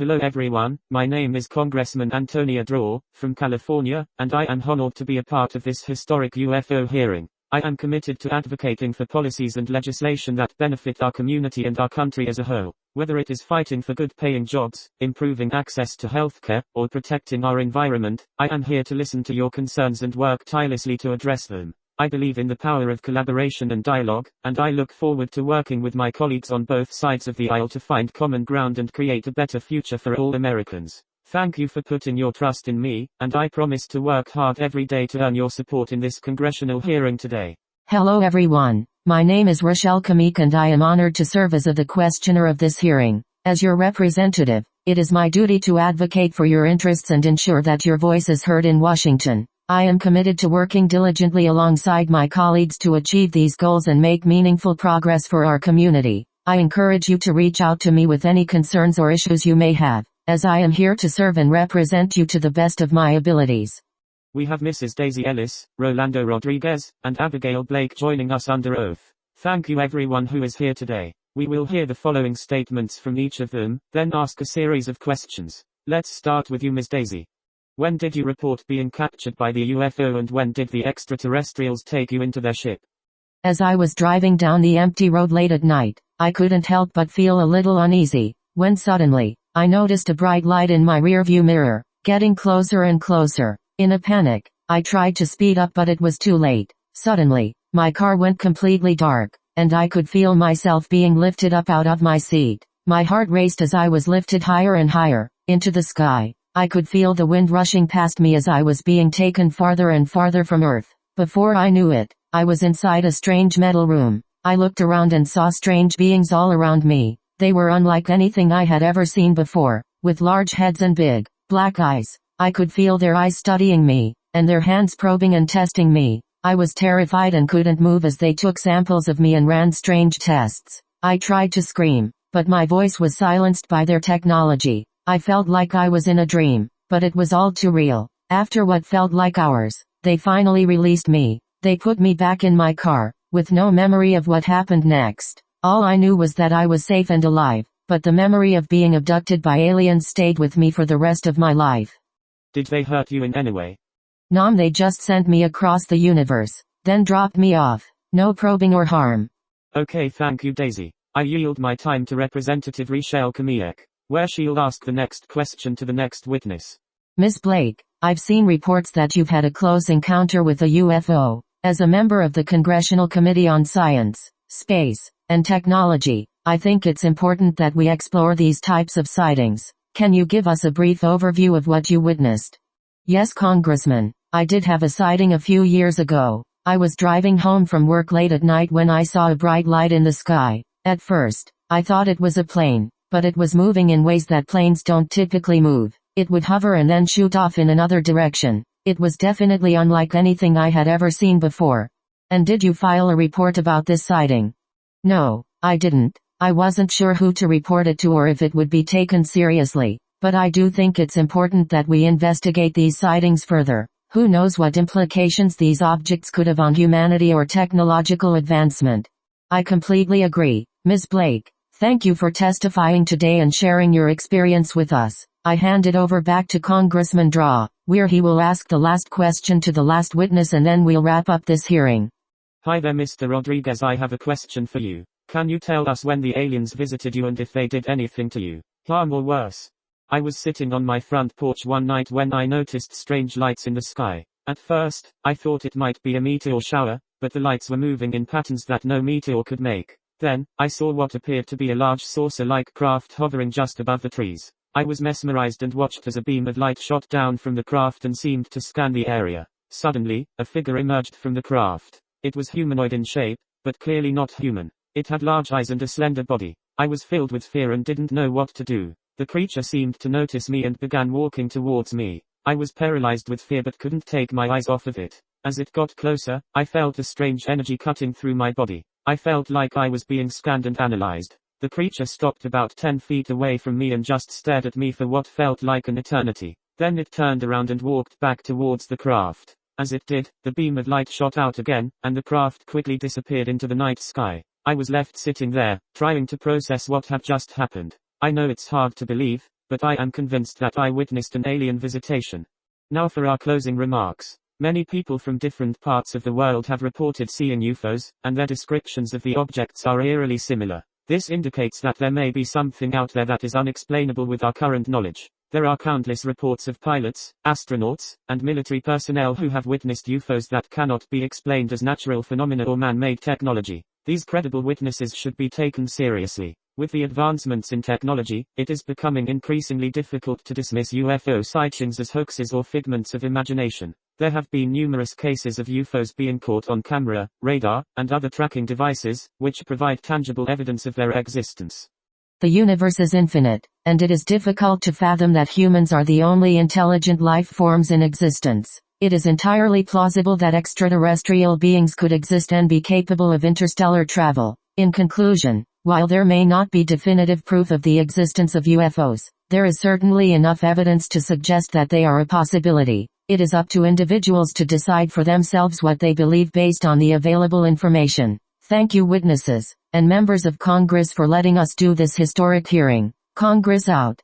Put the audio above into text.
Hello everyone, my name is Congressman Antonia Draw, from California, and I am honored to be a part of this historic UFO hearing. I am committed to advocating for policies and legislation that benefit our community and our country as a whole. Whether it is fighting for good-paying jobs, improving access to healthcare, or protecting our environment, I am here to listen to your concerns and work tirelessly to address them. I believe in the power of collaboration and dialogue, and I look forward to working with my colleagues on both sides of the aisle to find common ground and create a better future for all Americans. Thank you for putting your trust in me, and I promise to work hard every day to earn your support in this congressional hearing today. Hello everyone. My name is Rochelle Kamik and I am honored to serve as the questioner of this hearing. As your representative, it is my duty to advocate for your interests and ensure that your voice is heard in Washington. I am committed to working diligently alongside my colleagues to achieve these goals and make meaningful progress for our community. I encourage you to reach out to me with any concerns or issues you may have, as I am here to serve and represent you to the best of my abilities. We have Mrs. Daisy Ellis, Rolando Rodriguez, and Abigail Blake joining us under oath. Thank you everyone who is here today. We will hear the following statements from each of them, then ask a series of questions. Let's start with you, Ms. Daisy. When did you report being captured by the UFO and when did the extraterrestrials take you into their ship? As I was driving down the empty road late at night, I couldn't help but feel a little uneasy, when suddenly, I noticed a bright light in my rearview mirror, getting closer and closer. In a panic, I tried to speed up but it was too late. Suddenly, my car went completely dark, and I could feel myself being lifted up out of my seat. My heart raced as I was lifted higher and higher, into the sky. I could feel the wind rushing past me as I was being taken farther and farther from Earth. Before I knew it, I was inside a strange metal room. I looked around and saw strange beings all around me. They were unlike anything I had ever seen before, with large heads and big, black eyes. I could feel their eyes studying me, and their hands probing and testing me. I was terrified and couldn't move as they took samples of me and ran strange tests. I tried to scream, but my voice was silenced by their technology. I felt like I was in a dream, but it was all too real. After what felt like hours, they finally released me. They put me back in my car, with no memory of what happened next. All I knew was that I was safe and alive, but the memory of being abducted by aliens stayed with me for the rest of my life. Did they hurt you in any way? No, they just sent me across the universe, then dropped me off. No probing or harm. Okay, thank you, Daisy. I yield my time to Representative Rochelle Kamik, where she'll ask the next question to the next witness. Ms. Blake, I've seen reports that you've had a close encounter with a UFO. As a member of the Congressional Committee on Science, Space, and Technology, I think it's important that we explore these types of sightings. Can you give us a brief overview of what you witnessed? Yes, Congressman, I did have a sighting a few years ago. I was driving home from work late at night when I saw a bright light in the sky. At first, I thought it was a plane, but it was moving in ways that planes don't typically move. It would hover and then shoot off in another direction. It was definitely unlike anything I had ever seen before. And did you file a report about this sighting? No, I didn't. I wasn't sure who to report it to or if it would be taken seriously. But I do think it's important that we investigate these sightings further. Who knows what implications these objects could have on humanity or technological advancement. I completely agree, Ms. Blake. Thank you for testifying today and sharing your experience with us. I hand it over back to Congressman Draw, where he will ask the last question to the last witness and then we'll wrap up this hearing. Hi there, Mr. Rodriguez. I have a question for you. Can you tell us when the aliens visited you and if they did anything to you, harm or worse? I was sitting on my front porch one night when I noticed strange lights in the sky. At first, I thought it might be a meteor shower, but the lights were moving in patterns that no meteor could make. Then, I saw what appeared to be a large saucer-like craft hovering just above the trees. I was mesmerized and watched as a beam of light shot down from the craft and seemed to scan the area. Suddenly, a figure emerged from the craft. It was humanoid in shape, but clearly not human. It had large eyes and a slender body. I was filled with fear and didn't know what to do. The creature seemed to notice me and began walking towards me. I was paralyzed with fear but couldn't take my eyes off of it. As it got closer, I felt a strange energy cutting through my body. I felt like I was being scanned and analyzed. The creature stopped about 10 feet away from me and just stared at me for what felt like an eternity. Then it turned around and walked back towards the craft. As it did, the beam of light shot out again, and the craft quickly disappeared into the night sky. I was left sitting there, trying to process what had just happened. I know it's hard to believe, but I am convinced that I witnessed an alien visitation. Now for our closing remarks. Many people from different parts of the world have reported seeing UFOs, and their descriptions of the objects are eerily similar. This indicates that there may be something out there that is unexplainable with our current knowledge. There are countless reports of pilots, astronauts, and military personnel who have witnessed UFOs that cannot be explained as natural phenomena or man-made technology. These credible witnesses should be taken seriously. With the advancements in technology, it is becoming increasingly difficult to dismiss UFO sightings as hoaxes or figments of imagination. There have been numerous cases of UFOs being caught on camera, radar, and other tracking devices, which provide tangible evidence of their existence. The universe is infinite, and it is difficult to fathom that humans are the only intelligent life forms in existence. It is entirely plausible that extraterrestrial beings could exist and be capable of interstellar travel. In conclusion, while there may not be definitive proof of the existence of UFOs, there is certainly enough evidence to suggest that they are a possibility. It is up to individuals to decide for themselves what they believe based on the available information. Thank you, witnesses and members of Congress, for letting us do this historic hearing. Congress out.